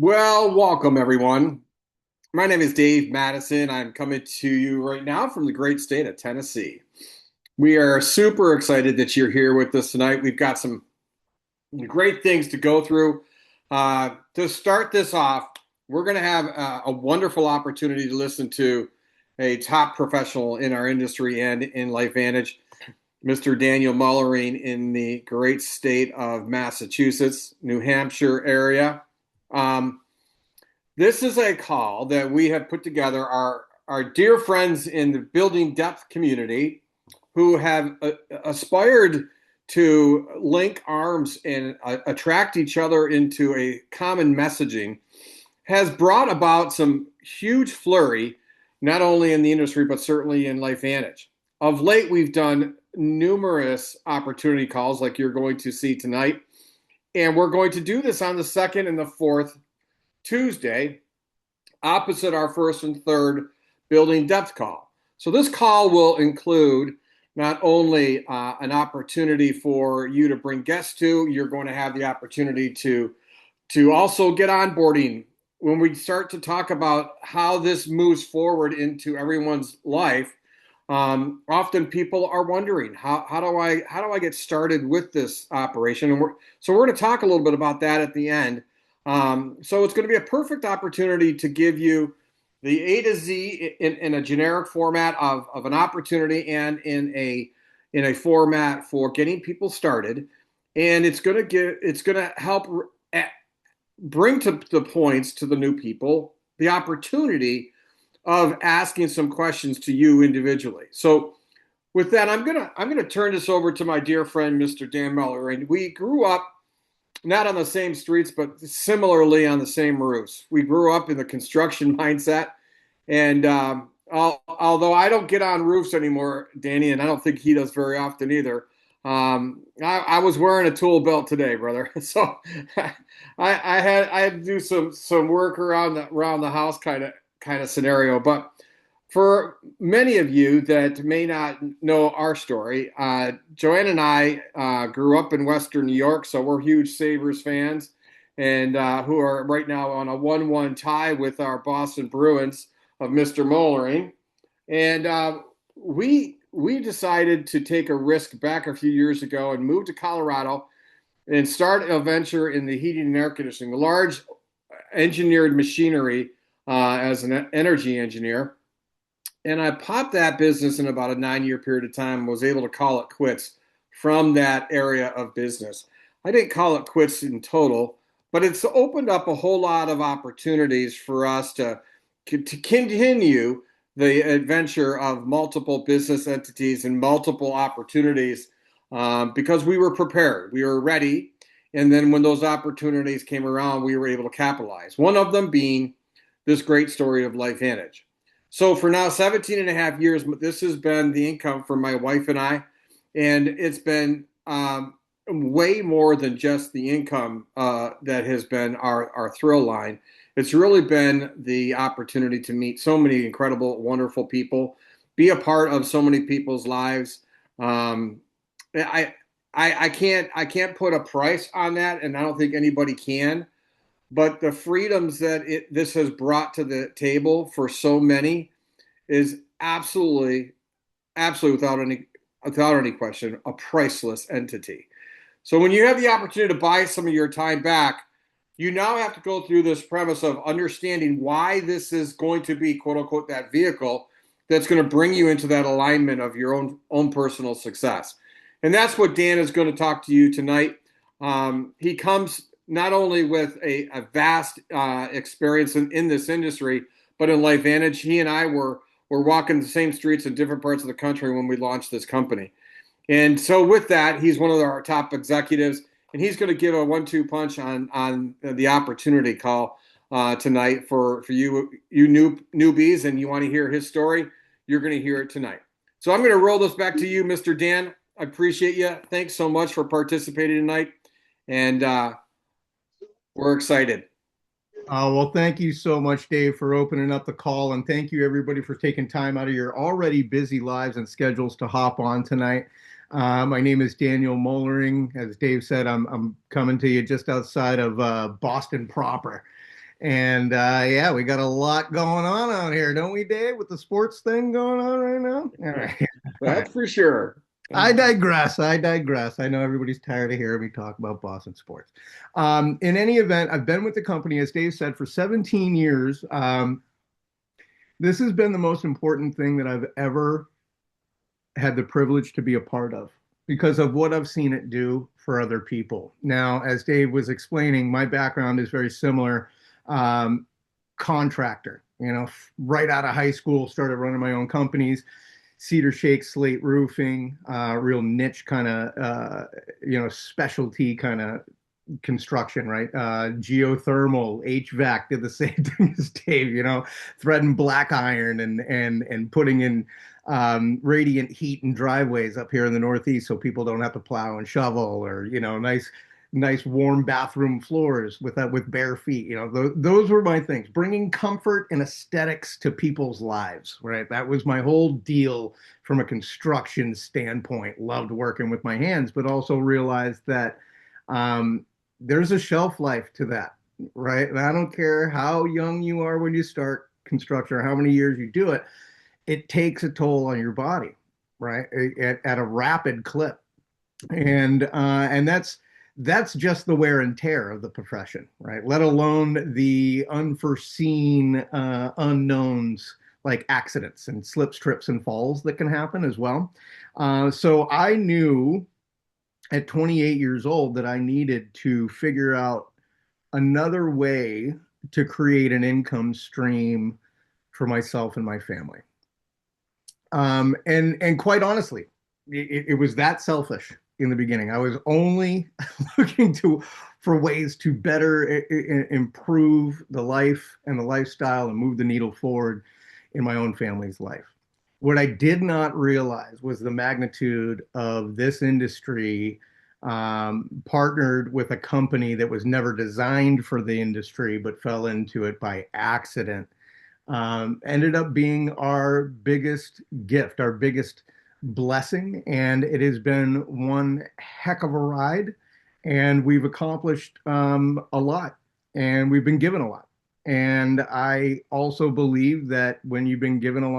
Well, welcome everyone. My name is Dave Matteson. I'm coming to you right now from the great state of Tennessee. We are super excited that you're here with us tonight. We've got some great things to go through. To start this off, we're going to have a wonderful opportunity to listen to a top professional in our industry and in LifeVantage, Mr. Daniel Moellering in the great state of Massachusetts, New Hampshire area. Um, this is a call that we have put together our dear friends in the building depth community who have aspired to link arms and attract each other into a common messaging has brought about some huge flurry, not only in the industry, but certainly in LifeVantage. Of late, we've done numerous opportunity calls like you're going to see tonight. And we're going to do this on the second and the fourth Tuesday, opposite our first and third building depth call. So this call will include not only an opportunity for you to bring guests to, you're going to have the opportunity to also get onboarding when we start to talk about how this moves forward into everyone's life. Often people are wondering how do I get started with this operation, and we're going to talk a little bit about that at the end. So it's going to be a perfect opportunity to give you the A to Z in a generic format of an opportunity and in a format for getting people started. And it's going to help bring to the points to the new people the opportunity of asking some questions to you individually. So with that, I'm gonna turn this over to my dear friend, Mr. Dan Moellering. We grew up not on the same streets, but similarly on the same roofs. We grew up in the construction mindset. And although I don't get on roofs anymore, Danny, and I don't think he does very often either, I was wearing a tool belt today, brother. So I had to do some work around the house kind of scenario. But for many of you that may not know our story, Joanne and I grew up in Western New York, so we're huge Sabres fans, and who are right now on a 1-1 tie with our Boston Bruins of Mr. Moellering. And we decided to take a risk back a few years ago and move to Colorado and start a venture in the heating and air conditioning, large engineered machinery as an energy engineer. And I popped that business in about a 9-year period of time and was able to call it quits from that area of business. I didn't call it quits in total, but it's opened up a whole lot of opportunities for us to continue the adventure of multiple business entities and multiple opportunities because we were prepared, we were ready. And then when those opportunities came around, we were able to capitalize. One of them being this great story of LifeVantage. So for now, 17 and a half years, this has been the income for my wife and I. And it's been way more than just the income that has been our thrill line. It's really been the opportunity to meet so many incredible, wonderful people, be a part of so many people's lives. I, I can't put a price on that, and I don't think anybody can. But the freedoms that this has brought to the table for so many is absolutely without any question a priceless entity. So when you have the opportunity to buy some of your time back, you now have to go through this premise of understanding why this is going to be quote unquote that vehicle that's going to bring you into that alignment of your own personal success. And that's what Dan is going to talk to you tonight. He comes not only with a vast experience in this industry, but in LifeVantage. He and I were walking the same streets in different parts of the country when we launched this company. And so with that, he's one of our top executives, and he's going to give a 1-2 punch on the opportunity call tonight for you newbies, and you want to hear his story, you're going to hear it tonight. So I'm going to roll this back to you, Mr. Dan. I appreciate you. Thanks so much for participating tonight, and we're excited. Well, thank you so much, Dave, for opening up the call, and thank you everybody for taking time out of your already busy lives and schedules to hop on tonight. My name is Daniel Moellering. As Dave said, I'm coming to you just outside of Boston proper. And yeah, we got a lot going on out here, don't we, Dave, with the sports thing going on right now? All right. All right. That's for sure. I digress. I digress. I know everybody's tired of hearing me talk about Boston sports. In any event, I've been with the company, as Dave said, for 17 years. This has been the most important thing that I've ever had the privilege to be a part of because of what I've seen it do for other people. Now, as Dave was explaining, my background is very similar. Um, Contractor, right out of high school, started running my own companies, cedar shake, slate roofing, real niche kind of, specialty kind of construction, right? Geothermal, HVAC did the same thing as Dave, threading black iron and putting in radiant heat in driveways up here in the Northeast so people don't have to plow and shovel, or nice warm bathroom floors with bare feet. Those were my things, bringing comfort and aesthetics to people's lives, right? That was my whole deal from a construction standpoint. Loved working with my hands, but also realized that there's a shelf life to that, right? And I don't care how young you are when you start construction or how many years you do it, it takes a toll on your body, right? At a rapid clip. And that's just the wear and tear of the profession, right? Let alone the unforeseen unknowns like accidents and slips, trips, and falls that can happen as well. So I knew at 28 years old that I needed to figure out another way to create an income stream for myself and my family. And quite honestly, it was that selfish in the beginning. I was only looking for ways to better improve the life and the lifestyle and move the needle forward in my own family's life. What I did not realize was the magnitude of this industry, partnered with a company that was never designed for the industry but fell into it by accident. Ended up being our biggest gift, our biggest blessing, and it has been one heck of a ride. And we've accomplished a lot, and we've been given a lot. And I also believe that when you've been given a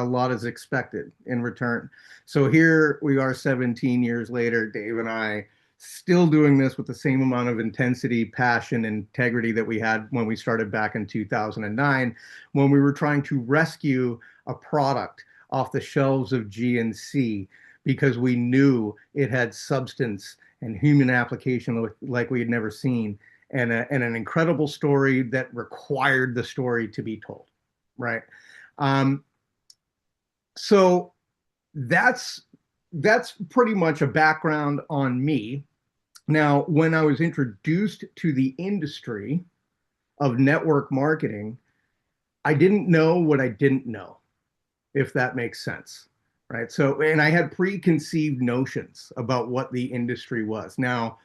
lot is expected in return. So here we are 17 years later, Dave and I, still doing this with the same amount of intensity, passion, and integrity that we had when we started back in 2009, when we were trying to rescue a product off the shelves of GNC because we knew it had substance and human application like we had never seen, and an incredible story that required the story to be told, right? Um, so that's pretty much a background on me. Now, when I was introduced to the industry of network marketing, I didn't know what I didn't know, if that makes sense, right? So, and I had preconceived notions about what the industry was. Now,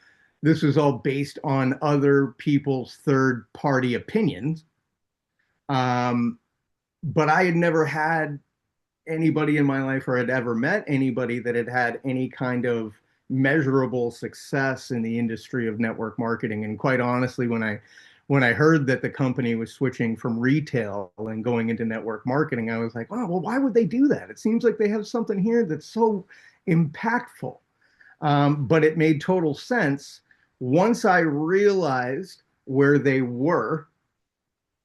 this was all based on other people's third party opinions. Um, but I had never had anybody in my life or had ever met anybody that had had any kind of measurable success in the industry of network marketing. And quite honestly, when I heard that the company was switching from retail and going into network marketing, I was like, oh, well, why would they do that? It seems like they have something here that's so impactful. But it made total sense once I realized where they were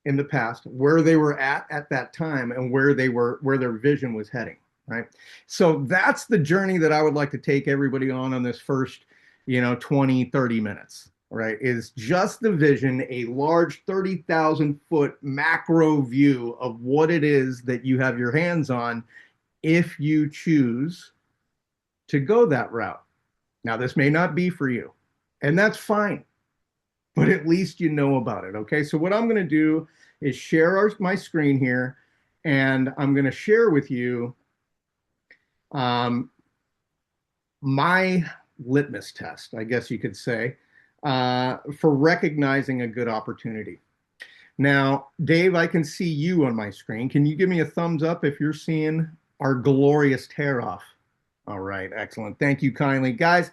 in the past, where they were at that time, and where their vision was heading, right? So that's the journey that I would like to take everybody on this first, 20, 30 minutes, right? Is just the vision, a large 30,000 foot macro view of what it is that you have your hands on if you choose to go that route. Now, this may not be for you, and that's fine, but at least you know about it. Okay. So what I'm going to do is share my screen here, and I'm going to share with you my litmus test, I guess you could say, for recognizing a good opportunity. Now, Dave, I can see you on my screen. Can you give me a thumbs up if you're seeing our glorious tear off? All right, excellent. Thank you kindly. Guys,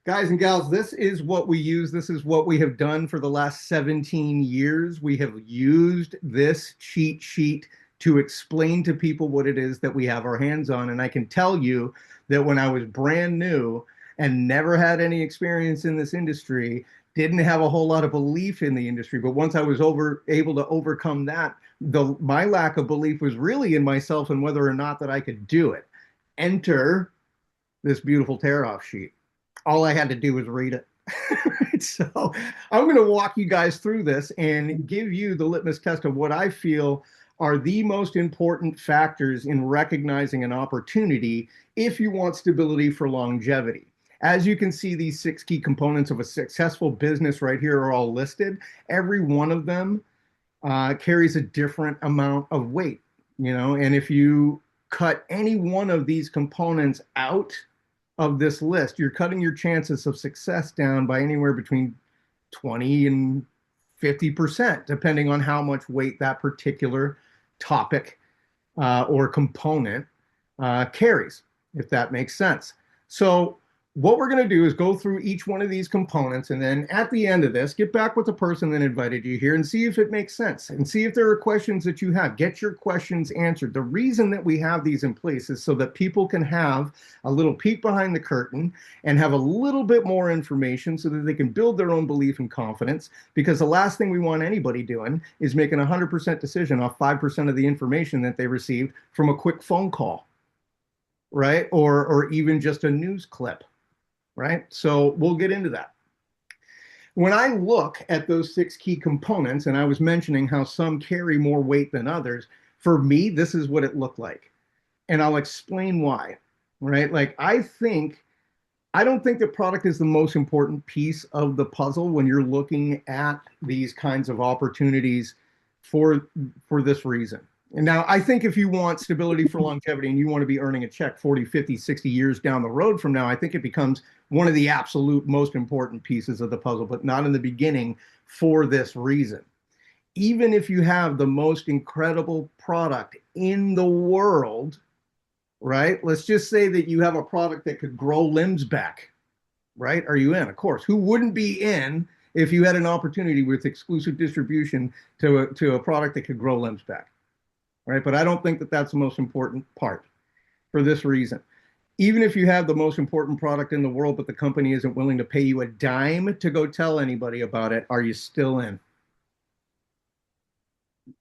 Guys and gals, this is what we use. This is what we have done for the last 17 years. We have used this cheat sheet to explain to people what it is that we have our hands on. And I can tell you that when I was brand new and never had any experience in this industry, didn't have a whole lot of belief in the industry, but once I was able to overcome that, my lack of belief was really in myself and whether or not that I could do it. Enter this beautiful tear-off sheet. All I had to do was read it. So I'm going to walk you guys through this and give you the litmus test of what I feel are the most important factors in recognizing an opportunity if you want stability for longevity. As you can see, these 6 key components of a successful business right here are all listed. Every one of them carries a different amount of weight, and if you cut any one of these components out of this list, you're cutting your chances of success down by anywhere between 20 and 50%, depending on how much weight that particular topic or component carries, if that makes sense. So what we're going to do is go through each one of these components, and then at the end of this, get back with the person that invited you here and see if it makes sense and see if there are questions that you have. Get your questions answered. The reason that we have these in place is so that people can have a little peek behind the curtain and have a little bit more information so that they can build their own belief and confidence, because the last thing we want anybody doing is making a 100% decision off 5% of the information that they received from a quick phone call, right? Or even just a news clip. Right? So we'll get into that. When I look at those 6 key components, and I was mentioning how some carry more weight than others, for me, this is what it looked like. And I'll explain why, right? Like, I don't think the product is the most important piece of the puzzle when you're looking at these kinds of opportunities for this reason. And now I think if you want stability for longevity and you want to be earning a check 40, 50, 60 years down the road from now, I think it becomes one of the absolute most important pieces of the puzzle, but not in the beginning for this reason. Even if you have the most incredible product in the world, right? Let's just say that you have a product that could grow limbs back, right? Are you in? Of course. Who wouldn't be in if you had an opportunity with exclusive distribution to a product that could grow limbs back? Right? But I don't think that that's the most important part for this reason. Even if you have the most important product in the world, but the company isn't willing to pay you a dime to go tell anybody about it, are you still in?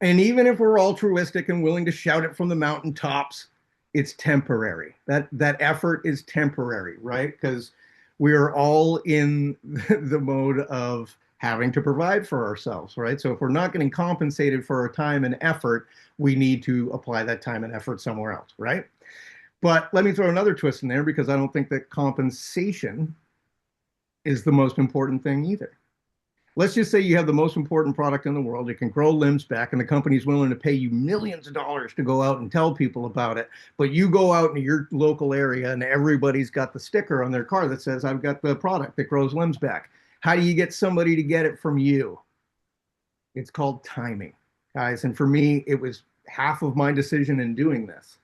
And even if we're altruistic and willing to shout it from the mountaintops, it's temporary. That effort is temporary, right? Because we are all in the mode of having to provide for ourselves, right? So if we're not getting compensated for our time and effort, we need to apply that time and effort somewhere else, right? But let me throw another twist in there, because I don't think that compensation is the most important thing either. Let's just say you have the most important product in the world. It can grow limbs back, and the company's willing to pay you millions of dollars to go out and tell people about it. But you go out into your local area, and everybody's got the sticker on their car that says, I've got the product that grows limbs back. How do you get somebody to get it from you? It's called timing, guys. And for me, it was half of my decision in doing this,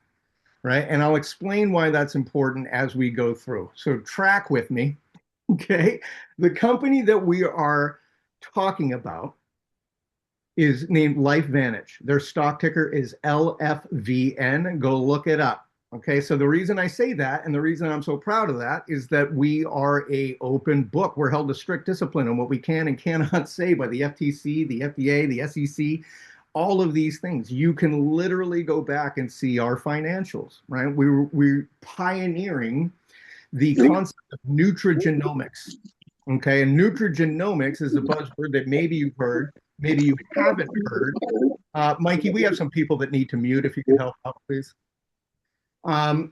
right? And I'll explain why that's important as we go through. So track with me, okay? The company that we are talking about is named LifeVantage. Their stock ticker is LFVN. Go look it up. Okay, so the reason I say that and the reason I'm so proud of that is that we are a open book. We're held to strict discipline on what we can and cannot say by the FTC, the FDA, the SEC, all of these things. You can literally go back and see our financials, right? We're pioneering the concept of nutrigenomics. Okay, and nutrigenomics is a buzzword that maybe you've heard, maybe you haven't heard. Mikey, we have some people that need to mute. If you can help out, please. I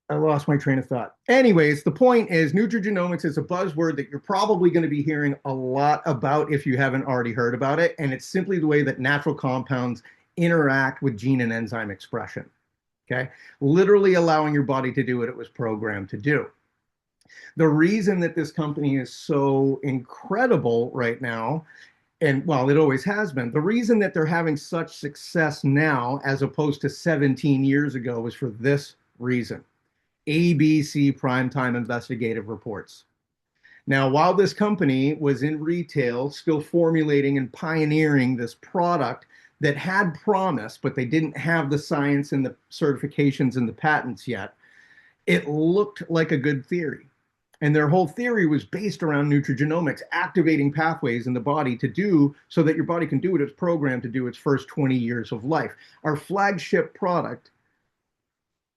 lost my train of thought. Anyways, the point is nutrigenomics is a buzzword that you're probably going to be hearing a lot about if you haven't already heard about it. And it's simply the way that natural compounds interact with gene and enzyme expression. Okay, literally allowing your body to do what it was programmed to do. The reason that this company is so incredible right now, and well, it always has been, the reason that they're having such success now as opposed to 17 years ago is for this reason. ABC Primetime Investigative Reports. Now, while this company was in retail, still formulating and pioneering this product that had promise, but they didn't have the science and the certifications and the patents yet, it looked like a good theory. And their whole theory was based around nutrigenomics, activating pathways in the body to do so that your body can do what it's programmed to do its first 20 years of life. Our flagship product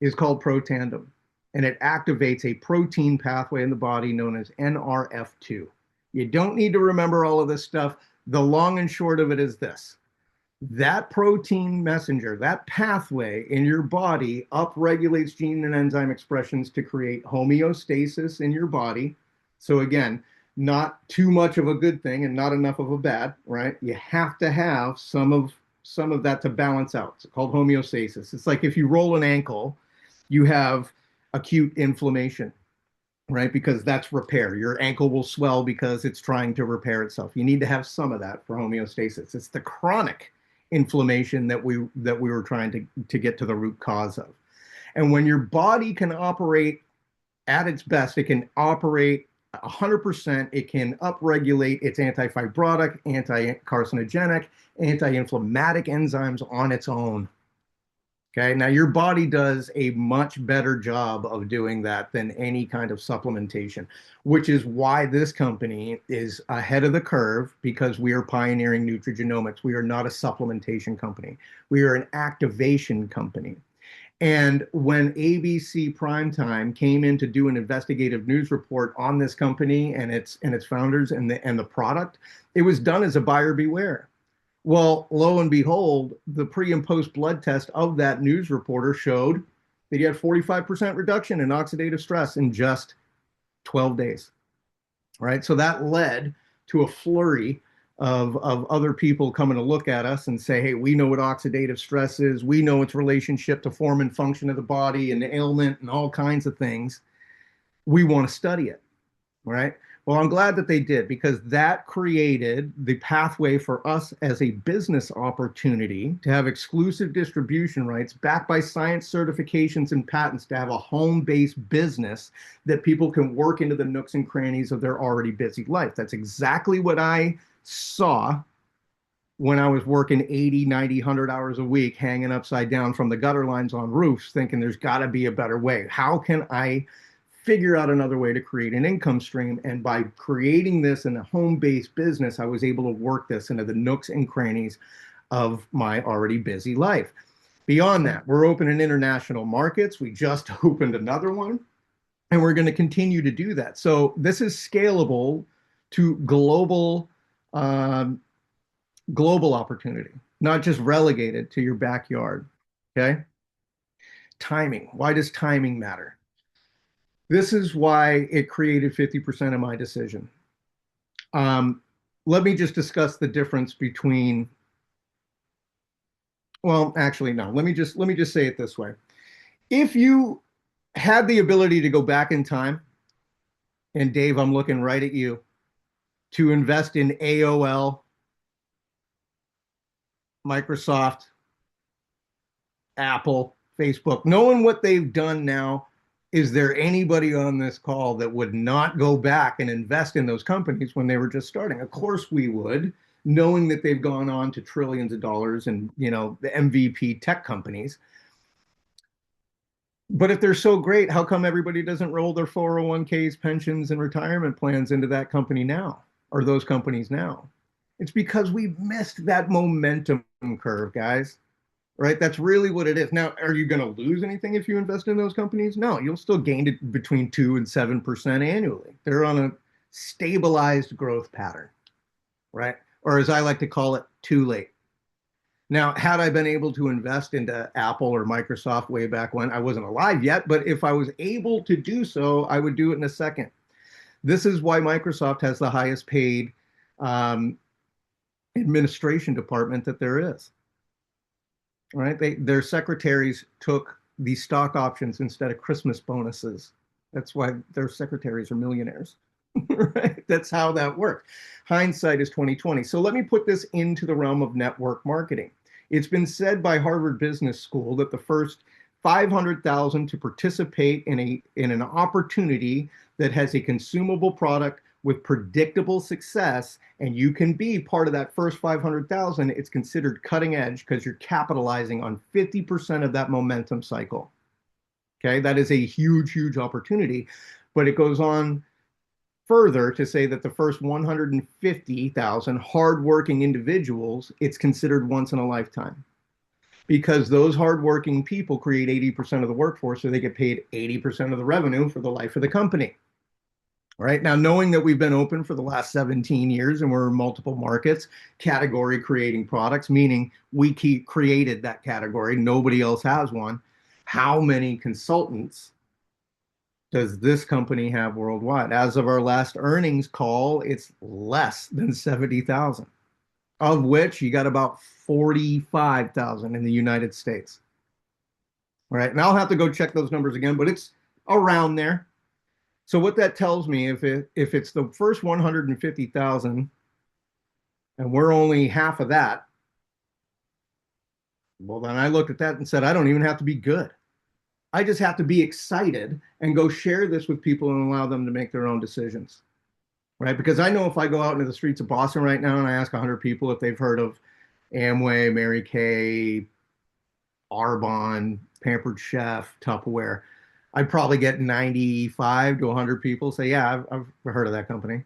is called Protandem, and it activates a protein pathway in the body known as NRF2. You don't need to remember all of this stuff. The long and short of it is this: that protein messenger, that pathway in your body upregulates gene and enzyme expressions to create homeostasis in your body. So again, not too much of a good thing and not enough of a bad, right? You have to have some of that to balance out. It's called homeostasis. It's like if you roll an ankle, you have acute inflammation, right? Because that's repair. Your ankle will swell because it's trying to repair itself. You need to have some of that for homeostasis. It's the chronic inflammation that we were trying to get to the root cause of. And when your body can operate at its best, it can operate 100%. It can upregulate its anti-fibrotic, anti-carcinogenic, anti-inflammatic enzymes on its own. Okay, now your body does a much better job of doing that than any kind of supplementation, which is why this company is ahead of the curve, because we are pioneering nutrigenomics. We are not a supplementation company. We are an activation company. And when ABC Primetime came in to do an investigative news report on this company and its founders and the product, it was done as a buyer beware. Well, lo and behold, the pre and post blood test of that news reporter showed that he had 45% reduction in oxidative stress in just 12 days. Right. So that led to a flurry of other people coming to look at us and say, hey, we know what oxidative stress is. We know its relationship to form and function of the body and ailment and all kinds of things. We want to study it. Right. Well, I'm glad that they did, because that created the pathway for us as a business opportunity to have exclusive distribution rights backed by science certifications and patents, to have a home-based business that people can work into the nooks and crannies of their already busy life. That's exactly what I saw when I was working 80, 90, 100 hours a week, hanging upside down from the gutter lines on roofs, thinking there's got to be a better way. How can I figure out another way to create an income stream? And by creating this in a home-based business, I was able to work this into the nooks and crannies of my already busy life. Beyond that, we're open in international markets. We just opened another one, and we're going to continue to do that. So this is scalable to global opportunity, not just relegated to your backyard. Okay. Timing. Why does timing matter? This is why it created 50% of my decision. Let me just discuss the difference between, well, actually, no, let me just say it this way. If you had the ability to go back in time, and Dave, I'm looking right at you, to invest in AOL, Microsoft, Apple, Facebook, knowing what they've done now, is there anybody on this call that would not go back and invest in those companies when they were just starting? Of course we would, knowing that they've gone on to trillions of dollars and, the MVP tech companies. But if they're so great, how come everybody doesn't roll their 401ks, pensions, and retirement plans into that company now, or those companies now? It's because we've missed that momentum curve, guys. Right? That's really what it is. Now, are you going to lose anything if you invest in those companies? No, you'll still gain it between 2 and 7% annually. They're on a stabilized growth pattern, right? Or as I like to call it, too late. Now, had I been able to invest into Apple or Microsoft way back when, I wasn't alive yet, but if I was able to do so, I would do it in a second. This is why Microsoft has the highest paid administration department that there is. Right? Their secretaries took the stock options instead of Christmas bonuses. That's why their secretaries are millionaires. Right? That's how that works. Hindsight is 2020. So let me put this into the realm of network marketing. It's been said by Harvard Business School that the first 500,000 to participate in an opportunity that has a consumable product with predictable success, and you can be part of that first 500,000. It's considered cutting edge because you're capitalizing on 50% of that momentum cycle. Okay, that is a huge, huge opportunity. But it goes on further to say that the first 150,000 hardworking individuals, it's considered once in a lifetime because those hardworking people create 80% of the workforce, so they get paid 80% of the revenue for the life of the company. Right now, knowing that we've been open for the last 17 years and we're in multiple markets, category creating products, meaning we created that category, nobody else has one. How many consultants does this company have worldwide? As of our last earnings call, it's less than 70,000, of which you got about 45,000 in the United States. All right. And I'll have to go check those numbers again, but it's around there. So what that tells me, if it's the first 150,000 and we're only half of that, well, then I looked at that and said, I don't even have to be good. I just have to be excited and go share this with people and allow them to make their own decisions, right? Because I know if I go out into the streets of Boston right now and I ask 100 people if they've heard of Amway, Mary Kay, Arbonne, Pampered Chef, Tupperware, I'd probably get 95 to 100 people say, yeah, I've heard of that company.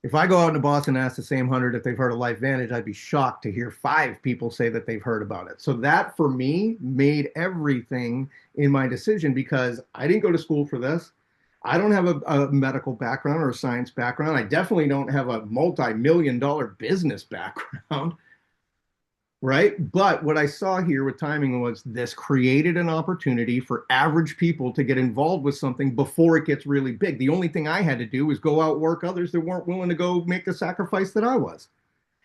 If I go out into Boston and ask the same 100 if they've heard of LifeVantage, I'd be shocked to hear 5 people say that they've heard about it. So that for me made everything in my decision because I didn't go to school for this. I don't have a medical background or a science background. I definitely don't have a multi-million-dollar business background. Right. But what I saw here with timing was this created an opportunity for average people to get involved with something before it gets really big. The only thing I had to do was go out work others that weren't willing to go make the sacrifice that I was.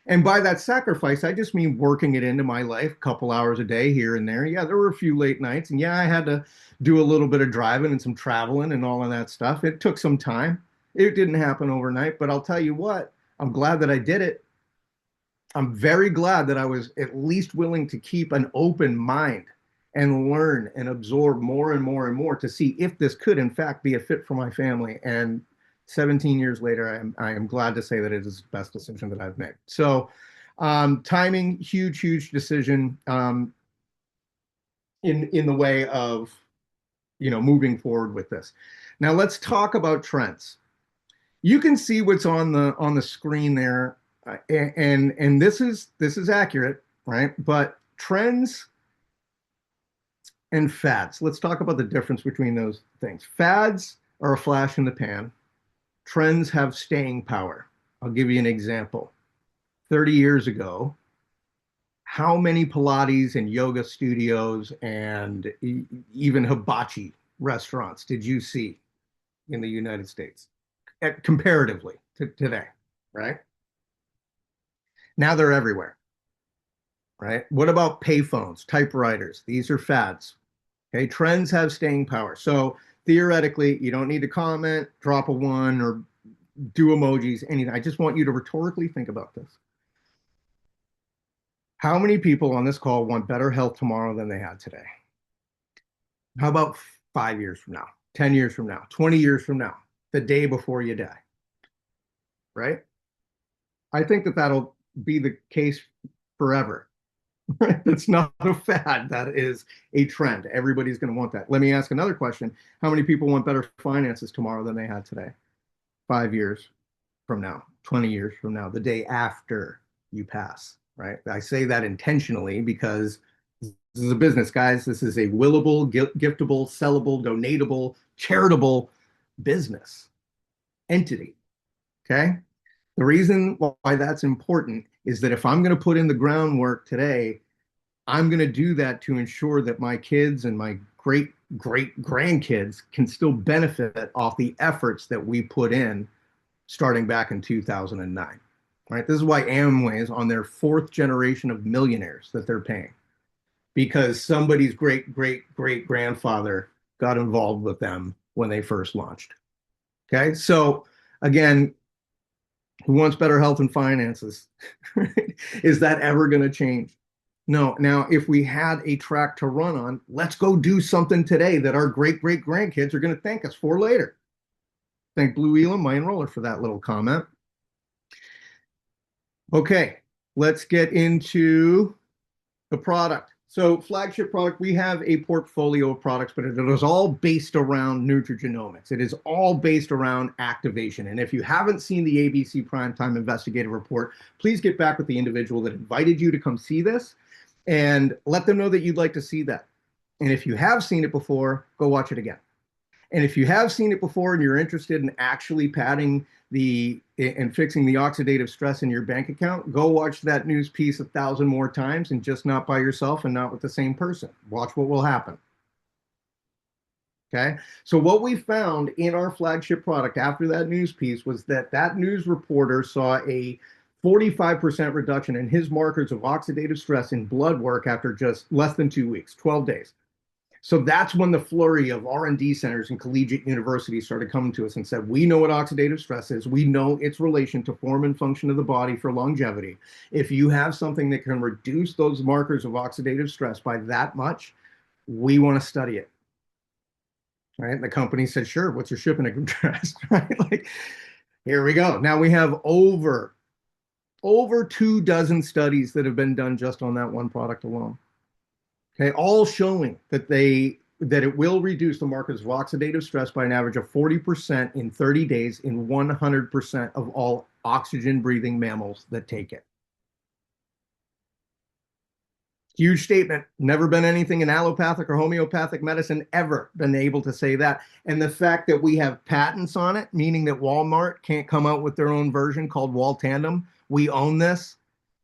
And by that sacrifice, I just mean working it into my life, a couple hours a day here and there. Yeah, there were a few late nights, and yeah, I had to do a little bit of driving and some traveling and all of that stuff. It took some time. It didn't happen overnight, but I'll tell you what, I'm glad that I did it. I'm very glad that I was at least willing to keep an open mind and learn and absorb more and more and more to see if this could, in fact, be a fit for my family. And 17 years later, I am glad to say that it is the best decision that I've made. So, timing, huge, huge decision in the way of moving forward with this. Now, let's talk about trends. You can see what's on the screen there, and this is accurate, right? But trends and fads. Let's talk about the difference between those things. Fads are a flash in the pan. Trends have staying power. I'll give you an example. 30 years ago, how many Pilates and yoga studios and even hibachi restaurants did you see in the United States comparatively to today, right? Now they're everywhere, right? What about payphones, typewriters? These are fads. Okay, trends have staying power. So theoretically, you don't need to comment, drop a one, or do emojis, anything. I just want you to rhetorically think about this. How many people on this call want better health tomorrow than they had today? How about 5 years from now, 10 years from now, 20 years from now, the day before you die? Right? I think that that'll be the case forever. Right? That's not a fad. That is a trend. Everybody's going to want that. Let me ask another question. How many people want better finances tomorrow than they had today? 5 years from now, 20 years from now, the day after you pass, right? I say that intentionally because this is a business, guys. This is a willable, giftable, sellable, donatable, charitable business entity. Okay. The reason why that's important is that if I'm going to put in the groundwork today, I'm going to do that to ensure that my kids and my great great grandkids can still benefit off the efforts that we put in starting back in 2009. Right? This is why Amway is on their 4th generation of millionaires that they're paying because somebody's great great great grandfather got involved with them when they first launched. Okay, so again, who wants better health and finances? Is that ever going to change? No. Now, if we had a track to run on, let's go do something today that our great great grandkids are going to thank us for later. Thank Blue Elam, my enroller, for that little comment. Okay, let's get into the product. So, flagship product, we have a portfolio of products, but it is all based around nutrigenomics. It is all based around activation. And if you haven't seen the ABC Primetime Investigative Report, please get back with the individual that invited you to come see this and let them know that you'd like to see that. And if you have seen it before, go watch it again. And if you have seen it before and you're interested in actually padding the and fixing the oxidative stress in your bank account, go watch that news piece 1,000 more times, and just not by yourself and not with the same person. Watch what will happen. Okay. So what we found in our flagship product after that news piece was that that news reporter saw a 45% reduction in his markers of oxidative stress in blood work after just less than 2 weeks, 12 days. So that's when the flurry of R&D centers and collegiate universities started coming to us and said, we know what oxidative stress is. We know its relation to form and function of the body for longevity. If you have something that can reduce those markers of oxidative stress by that much, we want to study it. Right? And the company said, sure, what's your shipping address? Right? Like, here we go. Now we have over 24 studies that have been done just on that one product alone. Okay, all showing that it will reduce the markers of oxidative stress by an average of 40% in 30 days in 100% of all oxygen breathing mammals that take it. Huge statement. Never been anything in allopathic or homeopathic medicine ever been able to say that. And the fact that we have patents on it, meaning that Walmart can't come out with their own version called Wall Tandem. We own this.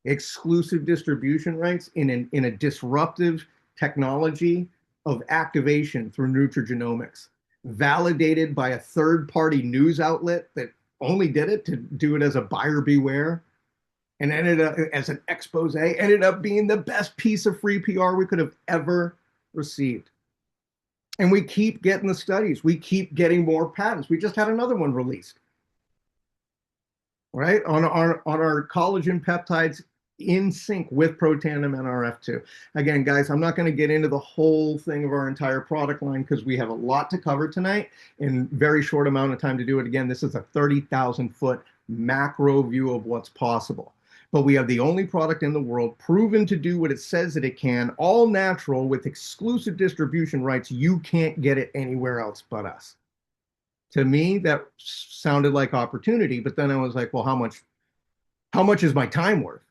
Exclusive distribution rights in a disruptive technology of activation through nutrigenomics, validated by a third-party news outlet that only did it to do it as a buyer beware, and ended up as an expose, ended up being the best piece of free PR we could have ever received. And we keep getting the studies. We keep getting more patents. We just had another one released, right? On our collagen peptides in sync with Protandim NRF2. Again, guys, I'm not going to get into the whole thing of our entire product line because we have a lot to cover tonight in very short amount of time to do it. Again, this is a 30,000 foot macro view of what's possible. But we have the only product in the world proven to do what it says that it can, all natural with exclusive distribution rights. You can't get it anywhere else but us. To me, that sounded like opportunity, but then I was like, well, how much is my time worth?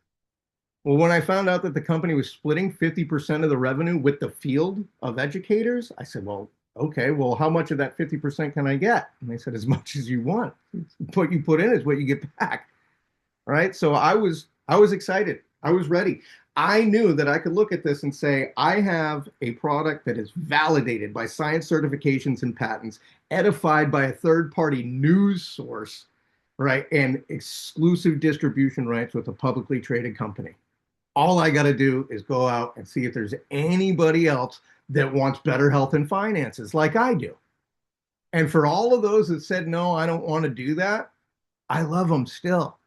Well, when I found out that the company was splitting 50% of the revenue with the field of educators, I said, well, okay, well, how much of that 50% can I get? And they said, as much as you want. What you put in is what you get back. All right. So I was excited. I was ready. I knew that I could look at this and say, I have a product that is validated by science certifications and patents, edified by a third-party news source, right, and exclusive distribution rights with a publicly traded company. All I got to do is go out and see if there's anybody else that wants better health and finances like I do. And for all of those that said, no, I don't want to do that, I love them still.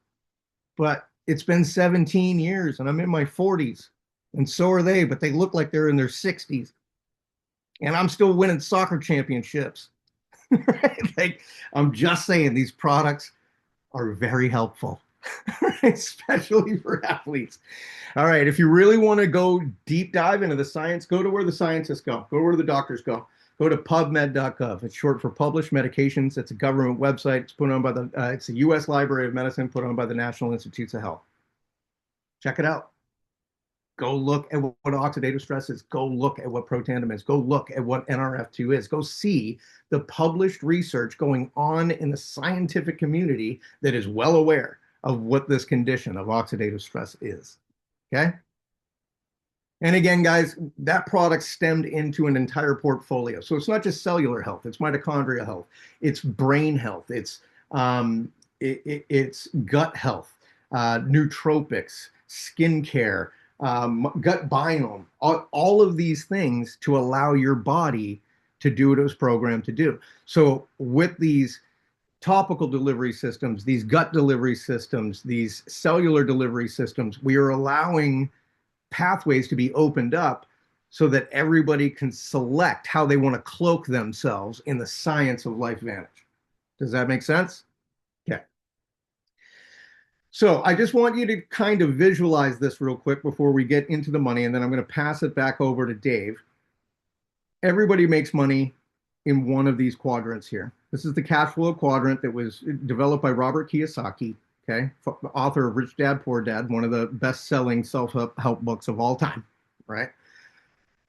But it's been 17 years and I'm in my 40s, and so are they, but they look like they're in their 60s. And I'm still winning soccer championships. Right? Like, I'm just saying, these products are very helpful, especially for athletes. All right, if you really want to go deep dive into the science, go to where the scientists go. Go where the doctors go. Go to pubmed.gov. It's short for Published Medications. It's a government website. It's put on by it's the U.S. Library of Medicine, put on by the National Institutes of Health. Check it out. Go look at what oxidative stress is. Go look at what Protandim is. Go look at what NRF2 is. Go see the published research going on in the scientific community that is well aware of what this condition of oxidative stress is. Okay? And again, guys, that product stemmed into an entire portfolio. So it's not just cellular health, it's mitochondria health, it's brain health, it's gut health, nootropics, skincare, gut biome, all of these things to allow your body to do what it was programmed to do. So with these topical delivery systems, these gut delivery systems, these cellular delivery systems, we are allowing pathways to be opened up so that everybody can select how they want to cloak themselves in the science of Life Vantage. Does that make sense? Okay. So I just want you to kind of visualize this real quick before we get into the money, and then I'm going to pass it back over to Dave. Everybody makes money in one of these quadrants here. This is the cash flow quadrant that was developed by Robert Kiyosaki, okay, author of Rich Dad Poor Dad, one of the best-selling self-help books of all time, right?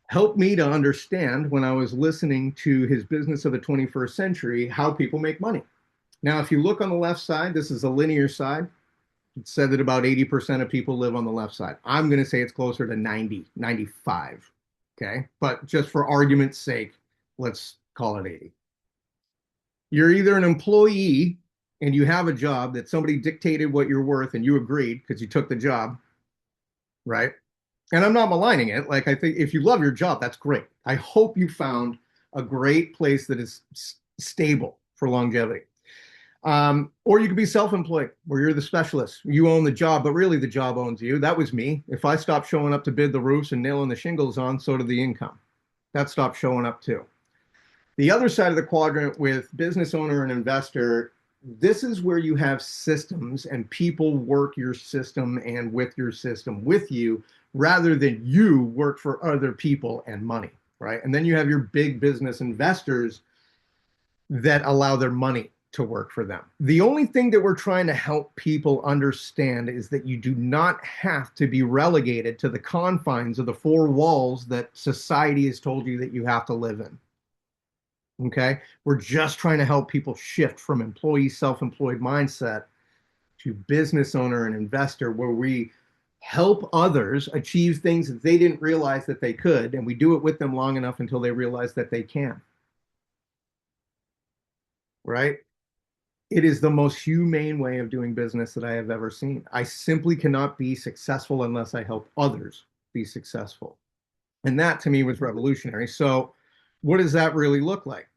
Helped me to understand when I was listening to his Business of the 21st Century how people make money. Now, if you look on the left side, this is a linear side. It said that about 80% of people live on the left side. I'm going to say it's closer to 90, 95. Okay. But just for argument's sake, let's call it 80. You're either an employee and you have a job that somebody dictated what you're worth and you agreed because you took the job, right? And I'm not maligning it. Like, I think if you love your job, that's great. I hope you found a great place that is stable for longevity. Or you could be self-employed, where you're the specialist. You own the job, but really the job owns you. That was me. If I stopped showing up to bid the roofs and nailing the shingles on, so did the income. That stopped showing up too. The other side of the quadrant with business owner and investor, this is where you have systems and people work your system and with your system with you rather than you work for other people and money, right? And then you have your big business investors that allow their money to work for them. The only thing that we're trying to help people understand is that you do not have to be relegated to the confines of the four walls that society has told you that you have to live in. Okay? We're just trying to help people shift from employee, self-employed mindset to business owner and investor, where we help others achieve things that they didn't realize that they could, and we do it with them long enough until they realize that they can. Right? It is the most humane way of doing business that I have ever seen. I simply cannot be successful unless I help others be successful. And that to me was revolutionary. So, what does that really look like?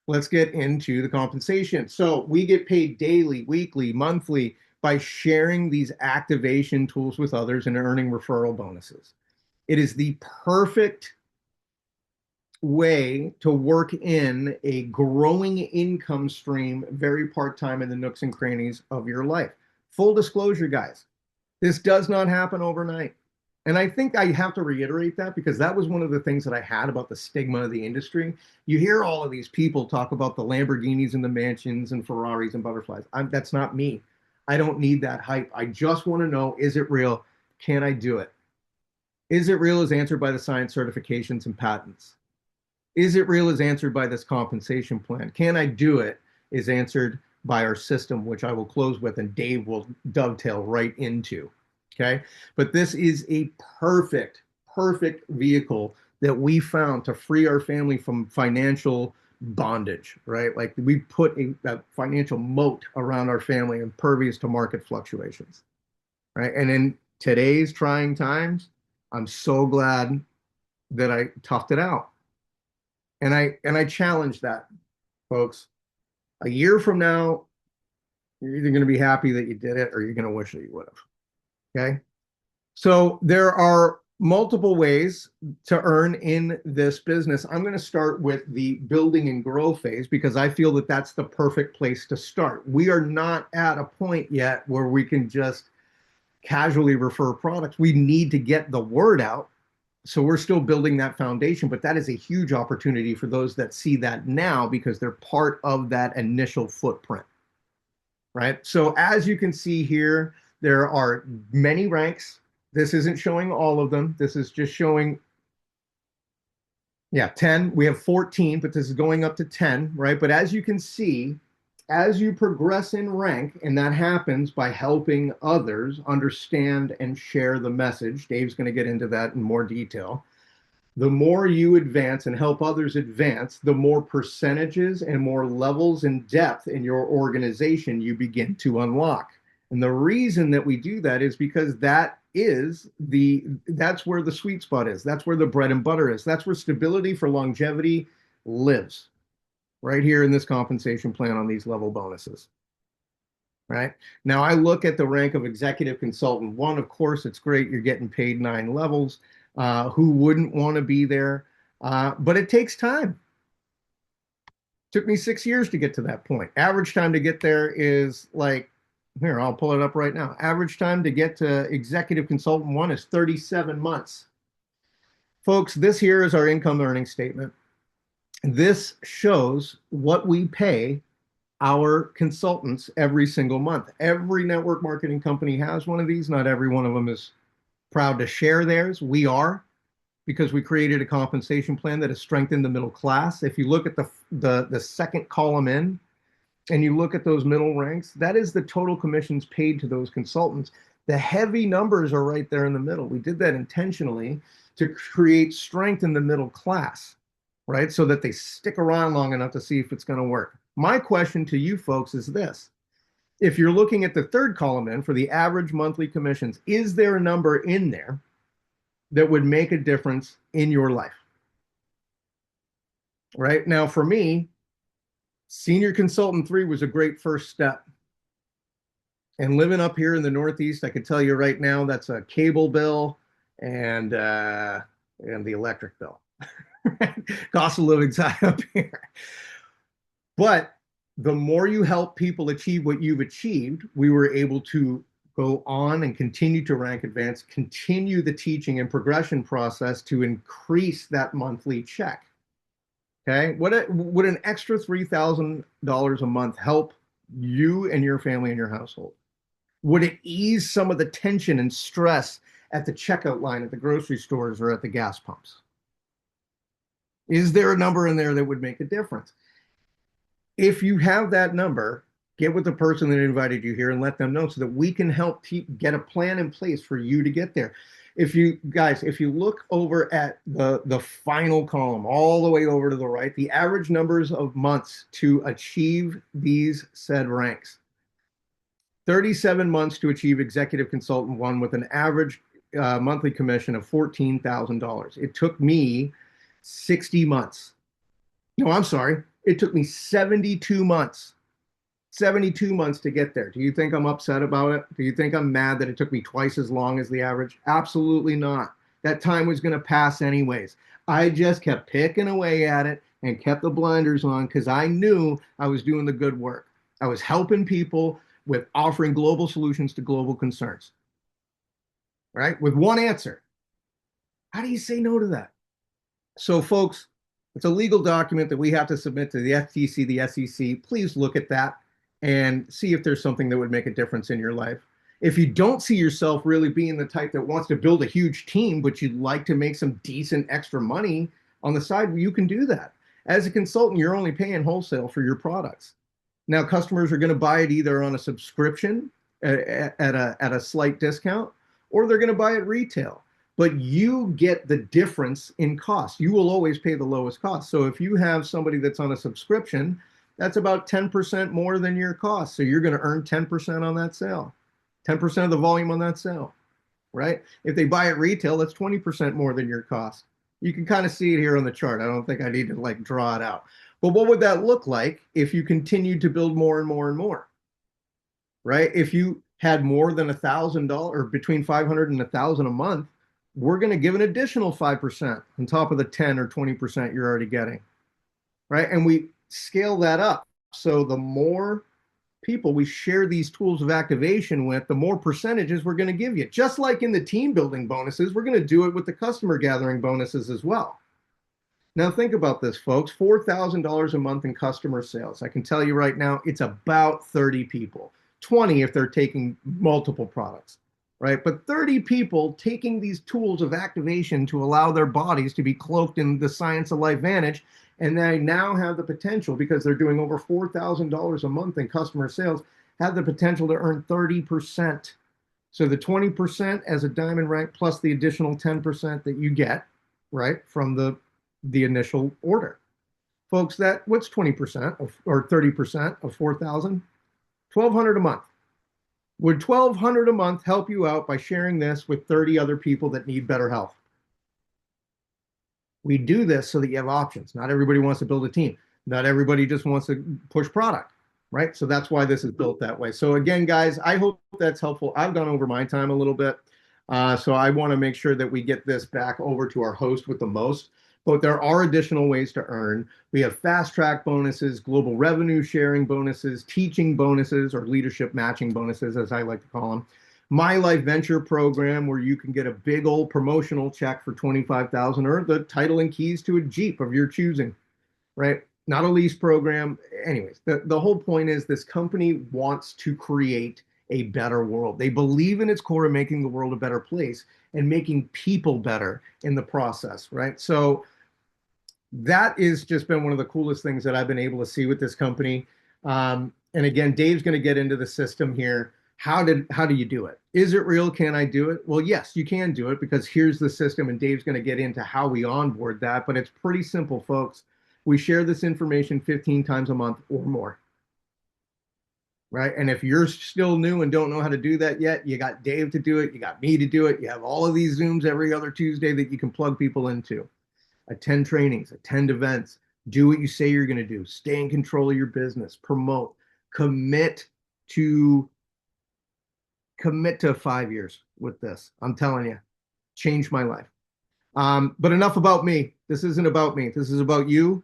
Let's get into the compensation. So, we get paid daily, weekly, monthly by sharing these activation tools with others and earning referral bonuses. It is the perfect way to work in a growing income stream very part-time in the nooks and crannies of your life. Full disclosure, guys, this does not happen overnight. And I think I have to reiterate that because that was one of the things that I had about the stigma of the industry. You hear all of these people talk about the Lamborghinis and the mansions and Ferraris and butterflies. That's not me. I don't need that hype. I just want to know, is it real? Can I do it? Is it real is answered by the science certifications and patents. Is it real is answered by this compensation plan. Can I do it is answered by our system, which I will close with and Dave will dovetail right into. Okay. But this is a perfect, perfect vehicle that we found to free our family from financial bondage, right? Like we put a financial moat around our family, impervious to market fluctuations, right? And in today's trying times, I'm so glad that I toughed it out. And I challenge that, folks. A year from now, you're either going to be happy that you did it or you're going to wish that you would have. Okay. So there are multiple ways to earn in this business. I'm going to start with the building and grow phase because I feel that that's the perfect place to start. We are not at a point yet where we can just casually refer products. We need to get the word out. So we're still building that foundation, but that is a huge opportunity for those that see that now because they're part of that initial footprint, right? So as you can see here, there are many ranks. This isn't showing all of them. This is just showing, 10. We have 14, but this is going up to 10, right? But as you can see, as you progress in rank, and that happens by helping others understand and share the message, Dave's going to get into that in more detail. The more you advance and help others advance, the more percentages and more levels and depth in your organization you begin to unlock. And the reason that we do that is because that's where the sweet spot is. That's where the bread and butter is. That's where stability for longevity lives. Right here in this compensation plan on these level bonuses. right? Now I look at the rank of executive consultant one. Of course, it's great. You're getting paid 9 levels. Who wouldn't want to be there? But it takes time. Took me 6 years to get to that point. Average time to get there is like, here, I'll pull it up right now. Average time to get to executive consultant one is 37 months. Folks, this here is our income earning statement. This shows what we pay our consultants every single month. Every network marketing company has one of these. Not every one of them is proud to share theirs. We are, because we created a compensation plan that has strengthened the middle class. If you look at the second column in and you look at those middle ranks, that is the total commissions paid to those consultants. The heavy numbers are right there in the middle. We did that intentionally to create strength in the middle class, right? So that they stick around long enough to see if it's going to work. My question to you folks is this. If you're looking at the third column in for the average monthly commissions, is there a number in there that would make a difference in your life? Right now, for me, senior consultant 3 was a great first step. And living up here in the Northeast, I can tell you right now, that's a cable bill and the electric bill. Cost of living's high up here. But the more you help people achieve what you've achieved, we were able to go on and continue to rank advance, continue the teaching and progression process to increase that monthly check. Okay, would an extra $3,000 a month help you and your family and your household? Would it ease some of the tension and stress at the checkout line at the grocery stores or at the gas pumps? Is there a number in there that would make a difference? If you have that number, get with the person that invited you here and let them know so that we can help get a plan in place for you to get there. If you look over at the final column, all the way over to the right, the average numbers of months to achieve these said ranks. 37 months to achieve executive consultant one with an average monthly commission of $14,000. It took me 60 months. No, I'm sorry. It took me 72 months. 72 months to get there. Do you think I'm upset about it? Do you think I'm mad that it took me twice as long as the average? Absolutely not. That time was going to pass anyways. I just kept picking away at it and kept the blinders on because I knew I was doing the good work. I was helping people with offering global solutions to global concerns, right? With one answer. How do you say no to that? So, folks, it's a legal document that we have to submit to the FTC, the SEC. Please look at that and see if there's something that would make a difference in your life. If you don't see yourself really being the type that wants to build a huge team, but you'd like to make some decent extra money on the side, you can do that. As a consultant, you're only paying wholesale for your products. Now, customers are going to buy it either on a subscription at a slight discount, or they're going to buy it retail. But you get the difference in cost. You will always pay the lowest cost. So if you have somebody that's on a subscription, that's about 10% more than your cost. So you're going to earn 10% on that sale, 10% of the volume on that sale, right? If they buy it retail, that's 20% more than your cost. You can kind of see it here on the chart. I don't think I need to like draw it out. But what would that look like if you continued to build more and more and more, right? If you had more than $1,000 or between 500 and 1,000 a month, we're going to give an additional 5% on top of the 10 or 20% you're already getting, right? And we scale that up. So the more people we share these tools of activation with, the more percentages we're going to give you. Just like in the team building bonuses, we're going to do it with the customer gathering bonuses as well. Now think about this, folks. $4,000 a month in customer sales. I can tell you right now, it's about 30 people, 20 if they're taking multiple products, right? But 30 people taking these tools of activation to allow their bodies to be cloaked in the science of Life Vantage. And they now have the potential, because they're doing over $4,000 a month in customer sales, have the potential to earn 30%. So the 20% as a diamond rank plus the additional 10% that you get, right, from the initial order. Folks, what's 20% or 30% of 4,000? 1,200 a month. Would 1,200 a month help you out by sharing this with 30 other people that need better health? We do this so that you have options. Not everybody wants to build a team. Not everybody just wants to push product. right? So that's why this is built that way. So again, guys, I hope that's helpful. I've gone over my time a little bit. So I want to make sure that we get this back over to our host with the most. But there are additional ways to earn. We have fast track bonuses, global revenue sharing bonuses, teaching bonuses, or leadership matching bonuses, as I like to call them. My Life Venture program, where you can get a big old promotional check for 25,000 or the title and keys to a Jeep of your choosing, right? Not a lease program. Anyways, the whole point is this company wants to create a better world. They believe in its core of making the world a better place and making people better in the process, right? So that is just been one of the coolest things that I've been able to see with this company. And again, Dave's going to get into the system here. How do you do it? Is it real? Can I do it? Well, yes, you can do it because here's the system, and Dave's going to get into how we onboard that. But it's pretty simple, folks. We share this information 15 times a month or more, right? And if you're still new and don't know how to do that yet, you got Dave to do it. You got me to do it. You have all of these Zooms every other Tuesday that you can plug people into. Attend trainings, attend events, do what you say you're going to do, stay in control of your business, promote, commit to commit to 5 years with this. I'm telling you, changed my life. But enough about me. This isn't about me. This is about you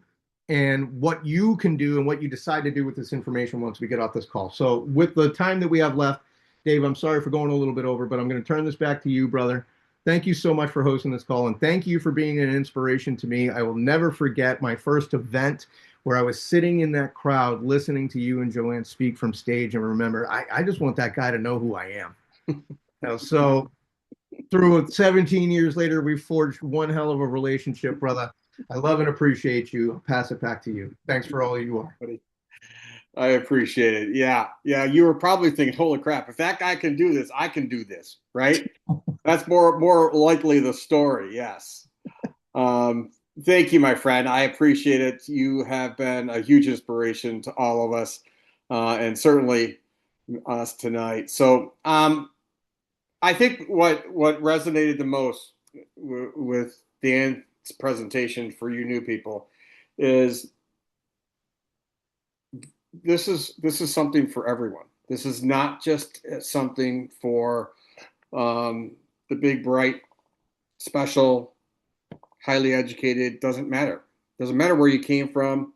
and what you can do and what you decide to do with this information once we get off this call. So with the time that we have left, Dave, I'm sorry for going a little bit over, but I'm going to turn this back to you, brother. Thank you so much for hosting this call, and thank you for being an inspiration to me. I will never forget my first event where I was sitting in that crowd listening to you and Joanne speak from stage, and remember, I just want that guy to know who I am. So through 17 years later, we've forged one hell of a relationship, brother. I love and appreciate you. I'll pass it back to you. Thanks for all you are. I appreciate it. Yeah. Yeah. You were probably thinking, holy crap, if that guy can do this, I can do this, right? That's more likely the story. Yes. Um, Thank you, my friend. I appreciate it. You have been a huge inspiration to all of us, and certainly us tonight. So, I think what resonated the most with Dan's presentation for you new people is this is something for everyone. This is not just something for the big, bright, special, highly educated. Doesn't matter. Doesn't matter where you came from.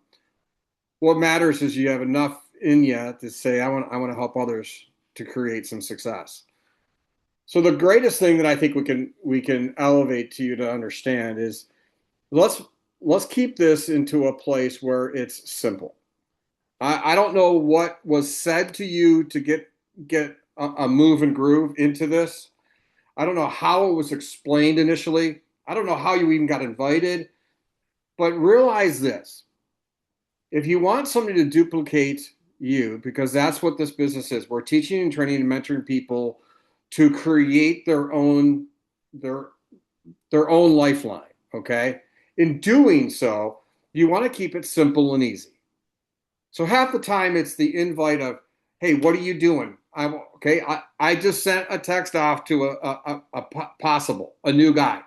What matters is you have enough in you to say, I want to help others to create some success. So the greatest thing that I think we can elevate to you to understand is let's let's keep this into a place where it's simple. I don't know what was said to you to get a move and groove into this. I don't know how it was explained initially. I don't know how you even got invited. But realize this: if you want somebody to duplicate you, because that's what this business is, we're teaching and training and mentoring people to create their their own lifeline. Okay. In doing so, you want to keep it simple and easy. So half the time it's the invite of, hey, what are you doing? I just sent a text off to a new guy.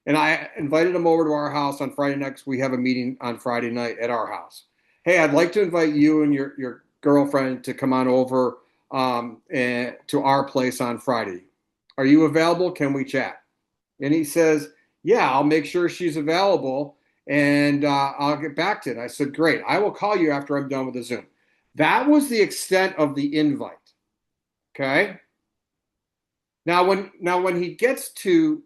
And I invited him over to our house on Friday night. We have a meeting on Friday night at our house. Hey, I'd like to invite you and your girlfriend to come on over to our place on Friday. Are you available? Can we chat? And he says, yeah, I'll make sure she's available and I'll get back to it. I said, great. I will call you after I'm done with the Zoom. That was the extent of the invite. Okay. Now when he gets to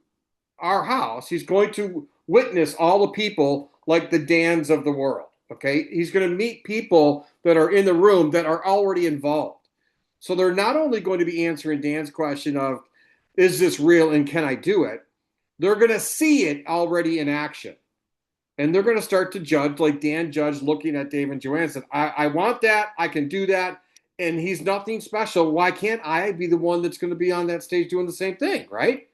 our house, he's going to witness all the people like the Dans of the world. Okay. He's going to meet people that are in the room that are already involved. So they're not only going to be answering Dan's question of, is this real and can I do it? They're going to see it already in action. And they're going to start to judge like Dan judged looking at Dave and Joanne and said, I want that. I can do that. And he's nothing special. Why can't I be the one that's going to be on that stage doing the same thing, right?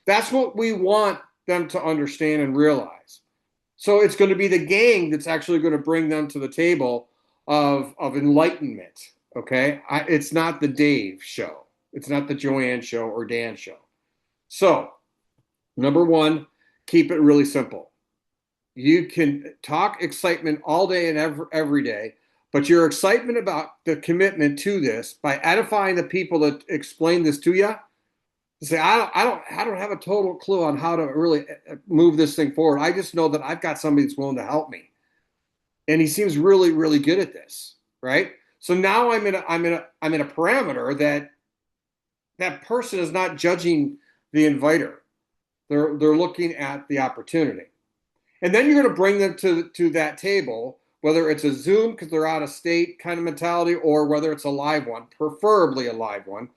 That's what we want them to understand and realize. So it's going to be the gang that's actually going to bring them to the table of enlightenment, okay? It's not the Dave show. It's not the Joanne show or Dan show. So, number one, keep it really simple. You can talk excitement all day and every day, But your excitement about the commitment to this by edifying the people that explain this to you, say, I don't have a total clue on how to really move this thing forward. I just know that I've got somebody that's willing to help me, and he seems really, really good at this, right? So now I'm in a parameter that that person is not judging the inviter. They're looking at the opportunity. And then you're going to bring them to that table, whether it's a Zoom because they're out of state kind of mentality, or whether it's a live one, preferably a live one.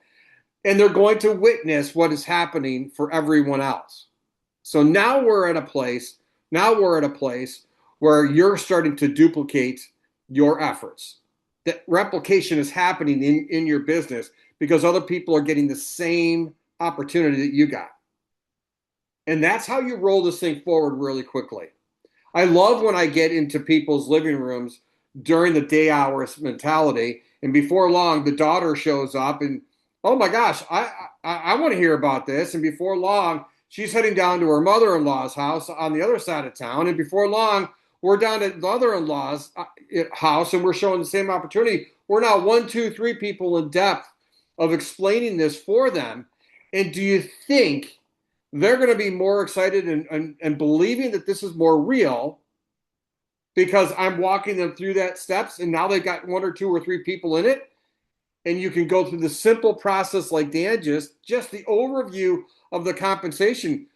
And they're going to witness what is happening for everyone else. So now we're at a place where you're starting to duplicate your efforts. That replication is happening in your business because other people are getting the same opportunity that you got. And that's how you roll this thing forward really quickly. I love when I get into people's living rooms during the day hours mentality, and before long, the daughter shows up, and oh my gosh, I want to hear about this. And before long, she's heading down to her mother-in-law's house on the other side of town, and before long, we're down at the mother-in-law's house, and we're showing the same opportunity. We're now one, two, three people in depth of explaining this for them. And do you think they're going to be more excited and believing that this is more real because I'm walking them through that steps, and now they've got one or two or three people in it, and you can go through the simple process like Dan just the overview of the compensation.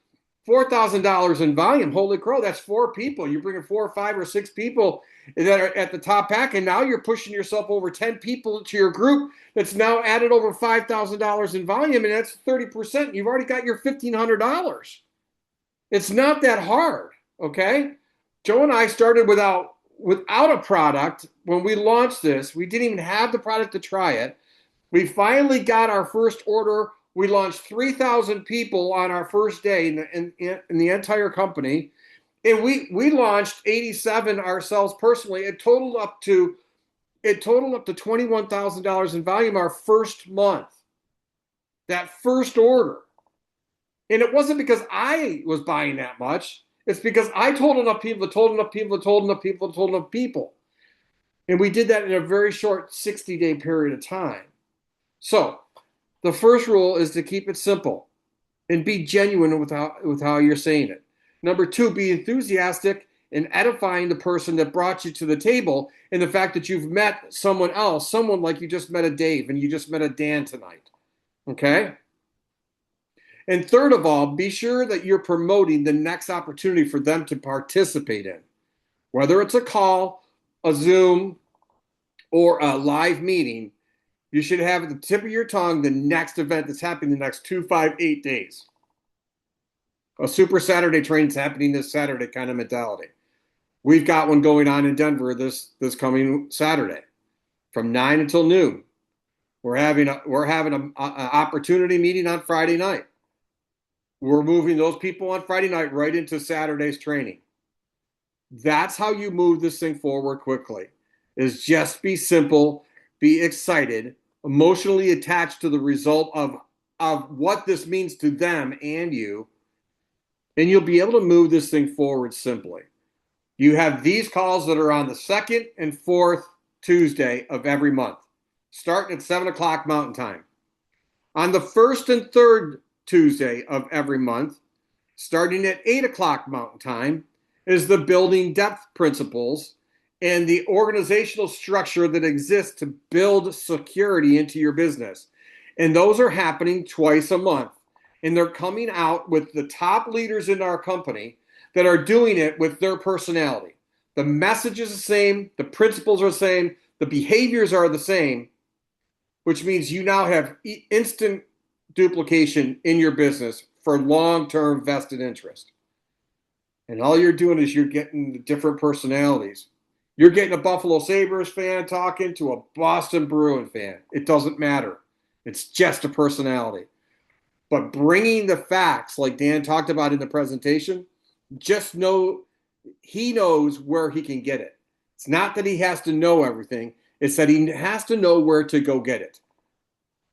$4,000 in volume, holy crow, that's four people. You're bringing 4 or 5 or 6 people that are at the top pack, and now you're pushing yourself over 10 people to your group that's now added over $5,000 in volume, and that's 30%. You've already got your $1,500. It's not that hard, okay? Joe and I started without a product. When we launched this, we didn't even have the product to try it. We finally got our first order. We launched 3,000 people on our first day in the entire company. And we launched 87 ourselves personally. It totaled up to $21,000 in volume our first month. That first order. And it wasn't because I was buying that much. It's because I told enough people, told enough people, told enough people, told enough people. And we did that in a very short 60-day period of time. So the first rule is to keep it simple and be genuine with how you're saying it. Number 2, be enthusiastic in edifying the person that brought you to the table, and the fact that you've met someone else, someone like you just met a Dave and you just met a Dan tonight. Okay? And third of all, be sure that you're promoting the next opportunity for them to participate in. Whether it's a call, a Zoom, or a live meeting, you should have at the tip of your tongue the next event that's happening the next 2, 5, 8 days. A Super Saturday train's happening this Saturday kind of mentality. We've got one going on in Denver this coming Saturday from 9 until noon. We're having an opportunity meeting on Friday night. We're moving those people on Friday night right into Saturday's training. That's how you move this thing forward quickly, is just be simple, be excited, emotionally attached to the result of what this means to them and you, and you'll be able to move this thing forward simply. You have these calls that are on the 2nd and 4th Tuesday of every month, starting at 7 o'clock Mountain Time. On the 1st and 3rd Tuesday of every month, starting at 8 o'clock Mountain Time, is the building depth principles and the organizational structure that exists to build security into your business. And those are happening twice a month. And they're coming out with the top leaders in our company that are doing it with their personality. The message is the same, the principles are the same, the behaviors are the same, which means you now have instant duplication in your business for long-term vested interest. And all you're doing is you're getting the different personalities. You're getting a Buffalo Sabres fan talking to a Boston Bruin fan. It doesn't matter. It's just a personality. But bringing the facts, like Dan talked about in the presentation, just know he knows where he can get it. It's not that he has to know everything. It's that he has to know where to go get it.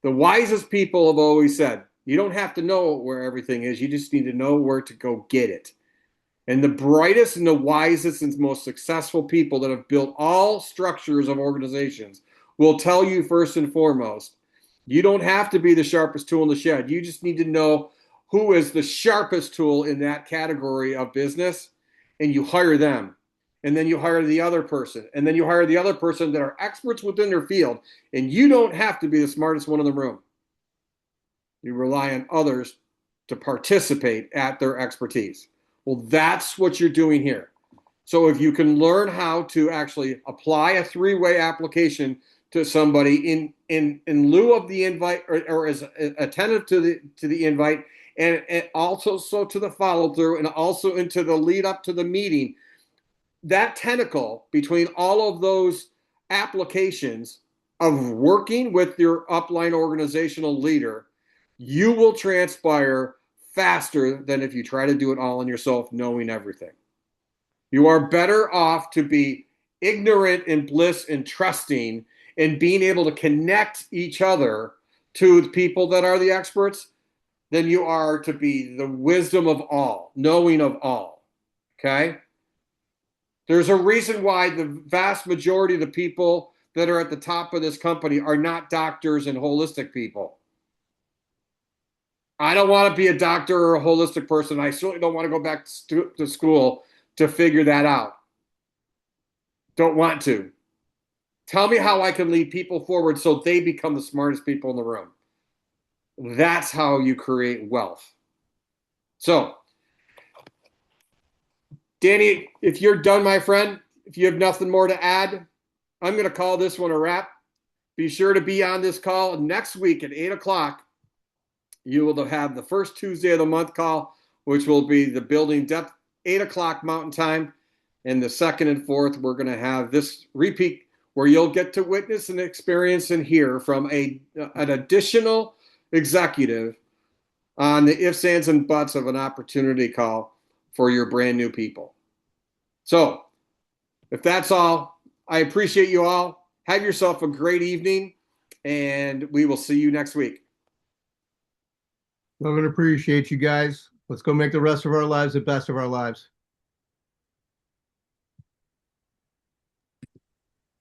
The wisest people have always said, you don't have to know where everything is. You just need to know where to go get it. And the brightest and the wisest and most successful people that have built all structures of organizations will tell you first and foremost, you don't have to be the sharpest tool in the shed. You just need to know who is the sharpest tool in that category of business, and you hire them. And then you hire the other person. And then you hire the other person that are experts within their field. And you don't have to be the smartest one in the room. You rely on others to participate at their expertise. Well, that's what you're doing here. So if you can learn how to actually apply a three-way application to somebody in lieu of the invite, or as attentive to the invite, and also so to the follow through, and also into the lead up to the meeting, that tentacle between all of those applications of working with your upline organizational leader, you will transpire faster than if you try to do it all on yourself, knowing everything. You are better off to be ignorant in bliss and trusting and being able to connect each other to the people that are the experts than you are to be the wisdom of all, knowing of all. Okay? There's a reason why the vast majority of the people that are at the top of this company are not doctors and holistic people. I don't want to be a doctor or a holistic person. I certainly don't want to go back to school to figure that out. Don't want to. Tell me how I can lead people forward so they become the smartest people in the room. That's how you create wealth. So, Danny, if you're done, my friend, if you have nothing more to add, I'm going to call this one a wrap. Be sure to be on this call next week at 8 o'clock. You will have the first Tuesday of the month call, which will be the building depth, 8 o'clock Mountain Time. And the second and fourth, we're going to have this repeat where you'll get to witness and experience and hear from an additional executive on the ifs, ands, and buts of an opportunity call for your brand new people. So, if that's all, I appreciate you all. Have yourself a great evening, and we will see you next week. Love and appreciate you guys. Let's go make the rest of our lives the best of our lives.